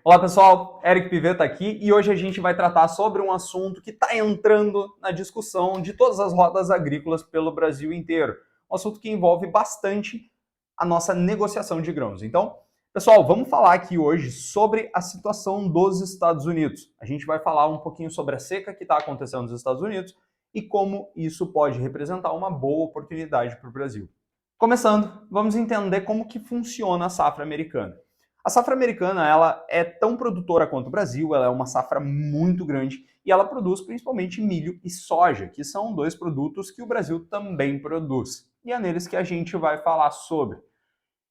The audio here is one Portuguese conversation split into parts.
Olá pessoal, Eric Pivetta aqui e hoje a gente vai tratar sobre um assunto que está entrando na discussão de todas as rodas agrícolas pelo Brasil inteiro. Um assunto que envolve bastante a nossa negociação de grãos. Então, pessoal, vamos falar aqui hoje sobre a situação dos Estados Unidos. A gente vai falar um pouquinho sobre a seca que está acontecendo nos Estados Unidos e como isso pode representar uma boa oportunidade para o Brasil. Começando, vamos entender como que funciona a safra americana. A safra americana ela é tão produtora quanto o Brasil, ela é uma safra muito grande e ela produz principalmente milho e soja, que são dois produtos que o Brasil também produz. E é neles que a gente vai falar sobre.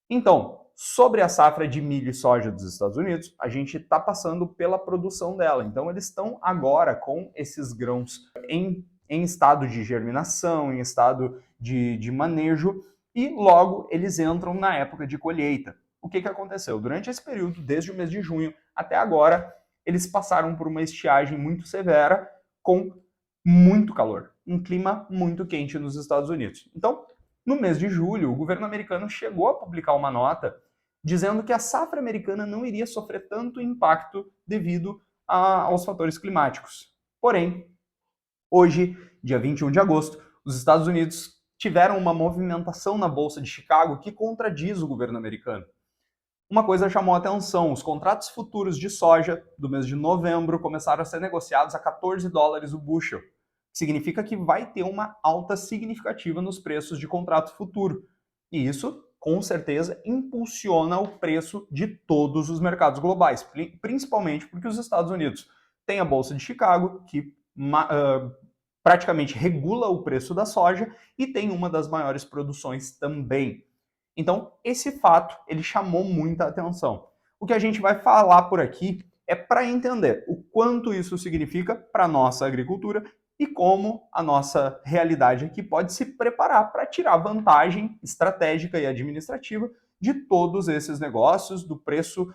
Então, sobre a safra de milho e soja dos Estados Unidos, a gente está passando pela produção dela. Então, eles estão agora com esses grãos em estado de germinação, em estado de manejo, e logo eles entram na época de colheita. O que aconteceu? Durante esse período, desde o mês de junho até agora, eles passaram por uma estiagem muito severa com muito calor, um clima muito quente nos Estados Unidos. Então, no mês de julho, o governo americano chegou a publicar uma nota dizendo que a safra americana não iria sofrer tanto impacto devido aos fatores climáticos. Porém, hoje, dia 21 de agosto, os Estados Unidos tiveram uma movimentação na Bolsa de Chicago que contradiz o governo americano. Uma coisa chamou a atenção: os contratos futuros de soja do mês de novembro começaram a ser negociados a $14 o bushel. Significa que vai ter uma alta significativa nos preços de contrato futuro. E isso, com certeza, impulsiona o preço de todos os mercados globais, principalmente porque os Estados Unidos têm a Bolsa de Chicago, que praticamente regula o preço da soja e tem uma das maiores produções também. Então, esse fato, ele chamou muita atenção. O que a gente vai falar por aqui é para entender o quanto isso significa para a nossa agricultura e como a nossa realidade aqui pode se preparar para tirar vantagem estratégica e administrativa de todos esses negócios, do preço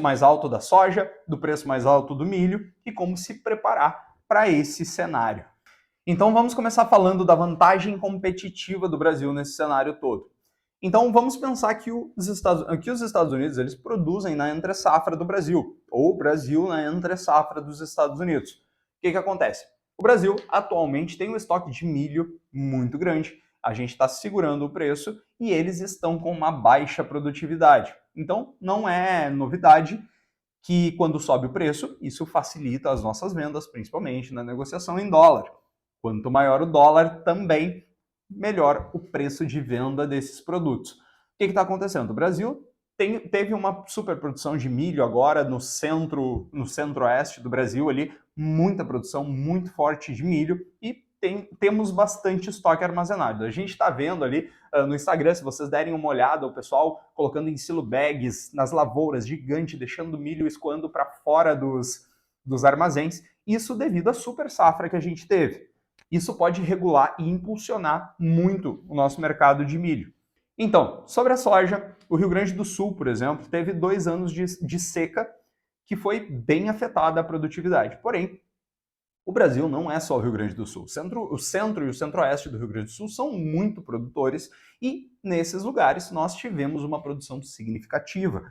mais alto da soja, do preço mais alto do milho e como se preparar para esse cenário. Então vamos começar falando da vantagem competitiva do Brasil nesse cenário todo. Então vamos pensar que os Estados Unidos eles produzem na entre-safra do Brasil, ou o Brasil na entre-safra dos Estados Unidos. O que acontece? O Brasil atualmente tem um estoque de milho muito grande, a gente está segurando o preço e eles estão com uma baixa produtividade. Então não é novidade que quando sobe o preço, isso facilita as nossas vendas, principalmente na negociação em dólar. Quanto maior o dólar, também melhor o preço de venda desses produtos. O que está acontecendo? O Brasil teve uma superprodução de milho agora no centro-oeste do Brasil, ali, muita produção, muito forte de milho, e temos bastante estoque armazenado. A gente está vendo ali no Instagram, se vocês derem uma olhada, o pessoal colocando em silo bags nas lavouras, gigante, deixando o milho escoando para fora dos armazéns, isso devido à super safra que a gente teve. Isso pode regular e impulsionar muito o nosso mercado de milho. Então, sobre a soja, o Rio Grande do Sul, por exemplo, teve 2 anos de seca que foi bem afetada a produtividade. Porém, o Brasil não é só o Rio Grande do Sul. O centro e o centro-oeste do Rio Grande do Sul são muito produtores e, nesses lugares, nós tivemos uma produção significativa.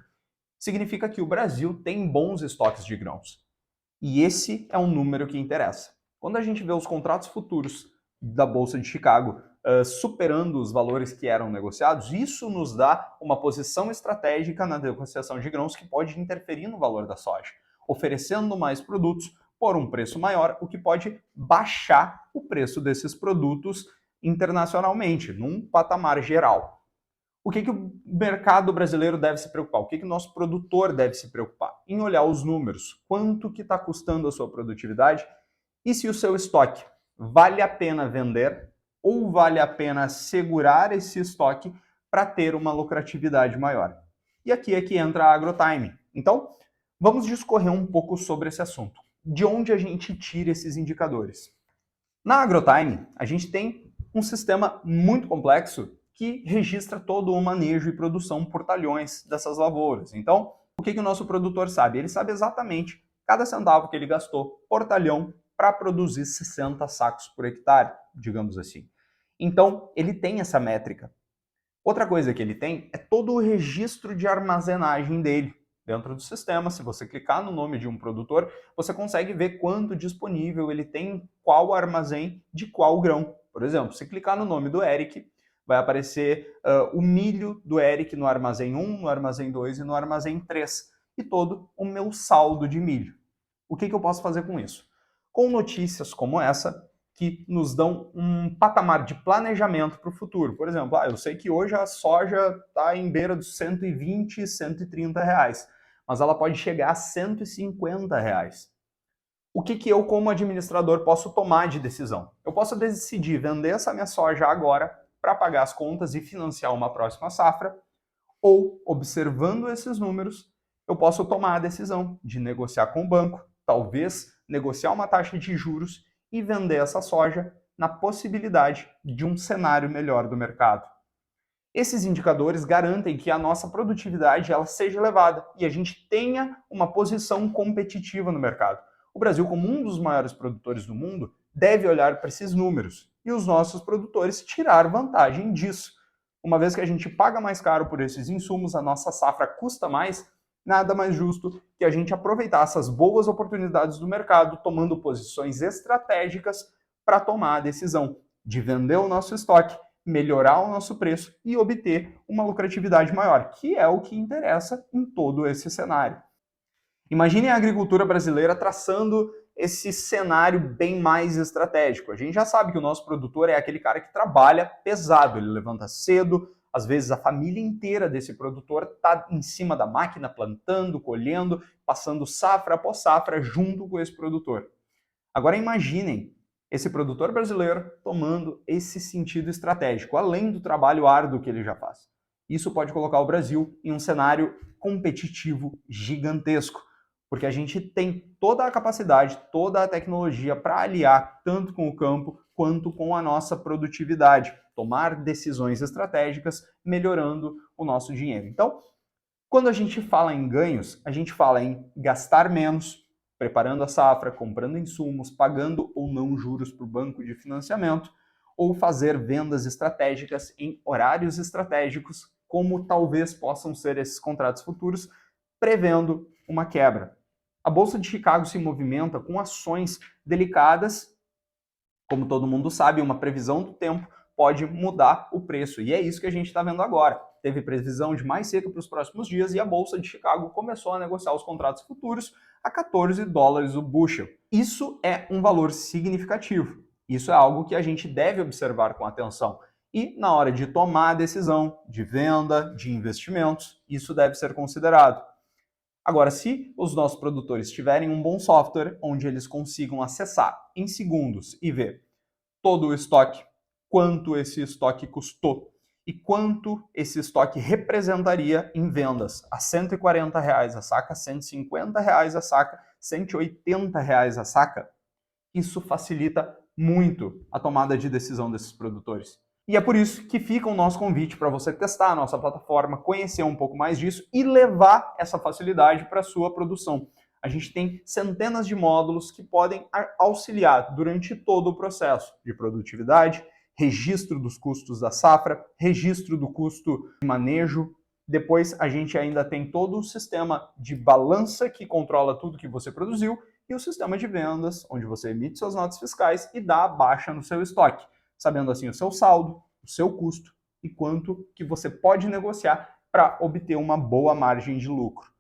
Significa que o Brasil tem bons estoques de grãos. E esse é um número que interessa. Quando a gente vê os contratos futuros da Bolsa de Chicago superando os valores que eram negociados, isso nos dá uma posição estratégica na negociação de grãos que pode interferir no valor da soja, oferecendo mais produtos por um preço maior, o que pode baixar o preço desses produtos internacionalmente, num patamar geral. O que o mercado brasileiro deve se preocupar? O que o nosso produtor deve se preocupar? Em olhar os números, quanto que está custando a sua produtividade e se o seu estoque vale a pena vender ou vale a pena segurar esse estoque para ter uma lucratividade maior. E aqui é que entra a AgroTime. Então, vamos discorrer um pouco sobre esse assunto. De onde a gente tira esses indicadores? Na AgroTime, a gente tem um sistema muito complexo que registra todo o manejo e produção por talhões dessas lavouras. Então, o que o nosso produtor sabe? Ele sabe exatamente cada centavo que ele gastou por talhão para produzir 60 sacos por hectare, digamos assim. Então, ele tem essa métrica. Outra coisa que ele tem é todo o registro de armazenagem dele. Dentro do sistema, se você clicar no nome de um produtor, você consegue ver quanto disponível ele tem em qual armazém de qual grão. Por exemplo, se clicar no nome do Eric, vai aparecer o milho do Eric no armazém 1, no armazém 2 e no armazém 3, e todo o meu saldo de milho. O que eu posso fazer com isso? Com notícias como essa, que nos dão um patamar de planejamento para o futuro. Por exemplo, eu sei que hoje a soja está em beira dos 120, 130 reais, mas ela pode chegar a 150 reais. O que eu, como administrador, posso tomar de decisão? Eu posso decidir vender essa minha soja agora para pagar as contas e financiar uma próxima safra, ou, observando esses números, eu posso tomar a decisão de negociar com o banco, talvez negociar uma taxa de juros e vender essa soja na possibilidade de um cenário melhor do mercado. Esses indicadores garantem que a nossa produtividade ela seja elevada e a gente tenha uma posição competitiva no mercado. O Brasil, como um dos maiores produtores do mundo, deve olhar para esses números e os nossos produtores tirar vantagem disso. Uma vez que a gente paga mais caro por esses insumos, a nossa safra custa mais, nada mais justo que a gente aproveitar essas boas oportunidades do mercado, tomando posições estratégicas para tomar a decisão de vender o nosso estoque, melhorar o nosso preço e obter uma lucratividade maior, que é o que interessa em todo esse cenário. Imagine a agricultura brasileira traçando esse cenário bem mais estratégico. A gente já sabe que o nosso produtor é aquele cara que trabalha pesado, ele levanta cedo, às vezes a família inteira desse produtor está em cima da máquina, plantando, colhendo, passando safra após safra junto com esse produtor. Agora imaginem esse produtor brasileiro tomando esse sentido estratégico, além do trabalho árduo que ele já faz. Isso pode colocar o Brasil em um cenário competitivo gigantesco, porque a gente tem toda a capacidade, toda a tecnologia para aliar tanto com o campo quanto com a nossa produtividade, tomar decisões estratégicas, melhorando o nosso dinheiro. Então, quando a gente fala em ganhos, a gente fala em gastar menos, preparando a safra, comprando insumos, pagando ou não juros para o banco de financiamento, ou fazer vendas estratégicas em horários estratégicos, como talvez possam ser esses contratos futuros, prevendo uma quebra. A Bolsa de Chicago se movimenta com ações delicadas. Como todo mundo sabe, uma previsão do tempo pode mudar o preço. E é isso que a gente está vendo agora. Teve previsão de mais seca para os próximos dias e a Bolsa de Chicago começou a negociar os contratos futuros a 14 dólares o bushel. Isso é um valor significativo. Isso é algo que a gente deve observar com atenção. E na hora de tomar a decisão de venda, de investimentos, isso deve ser considerado. Agora, se os nossos produtores tiverem um bom software onde eles consigam acessar em segundos e ver todo o estoque, quanto esse estoque custou e quanto esse estoque representaria em vendas a R$140 a saca, R$150 a saca, R$180 a saca, isso facilita muito a tomada de decisão desses produtores. E é por isso que fica o nosso convite para você testar a nossa plataforma, conhecer um pouco mais disso e levar essa facilidade para a sua produção. A gente tem centenas de módulos que podem auxiliar durante todo o processo de produtividade, registro dos custos da safra, registro do custo de manejo. Depois a gente ainda tem todo o sistema de balança que controla tudo que você produziu e o sistema de vendas, onde você emite suas notas fiscais e dá a baixa no seu estoque, sabendo assim o seu saldo, o seu custo e quanto que você pode negociar para obter uma boa margem de lucro.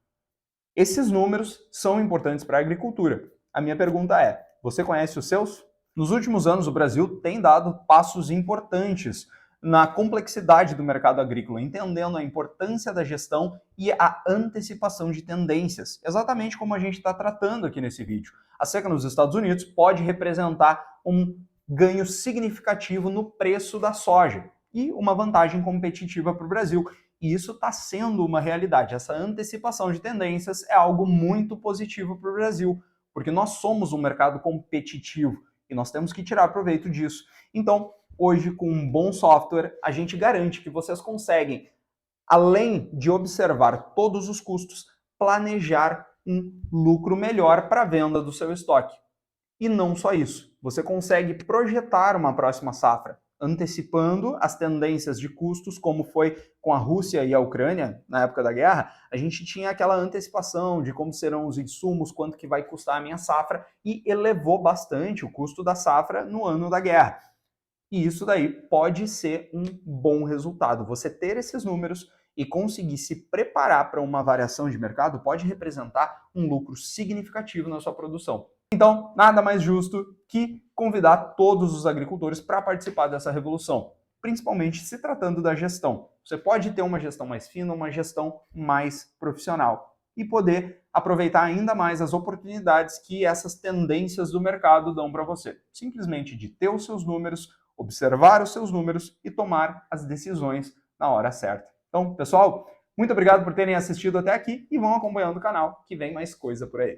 Esses números são importantes para a agricultura. A minha pergunta é, você conhece os seus? Nos últimos anos, o Brasil tem dado passos importantes na complexidade do mercado agrícola, entendendo a importância da gestão e a antecipação de tendências, exatamente como a gente está tratando aqui nesse vídeo. A seca nos Estados Unidos pode representar um ganho significativo no preço da soja e uma vantagem competitiva para o Brasil. E isso está sendo uma realidade. Essa antecipação de tendências é algo muito positivo para o Brasil, porque nós somos um mercado competitivo e nós temos que tirar proveito disso. Então, hoje, com um bom software, a gente garante que vocês conseguem, além de observar todos os custos, planejar um lucro melhor para a venda do seu estoque. E não só isso, você consegue projetar uma próxima safra, antecipando as tendências de custos, como foi com a Rússia e a Ucrânia na época da guerra. A gente tinha aquela antecipação de como serão os insumos, quanto que vai custar a minha safra, e elevou bastante o custo da safra no ano da guerra. E isso daí pode ser um bom resultado. Você ter esses números e conseguir se preparar para uma variação de mercado pode representar um lucro significativo na sua produção. Então, nada mais justo que convidar todos os agricultores para participar dessa revolução, principalmente se tratando da gestão. Você pode ter uma gestão mais fina, uma gestão mais profissional e poder aproveitar ainda mais as oportunidades que essas tendências do mercado dão para você. Simplesmente de ter os seus números, observar os seus números e tomar as decisões na hora certa. Então, pessoal, muito obrigado por terem assistido até aqui e vão acompanhando o canal, que vem mais coisa por aí.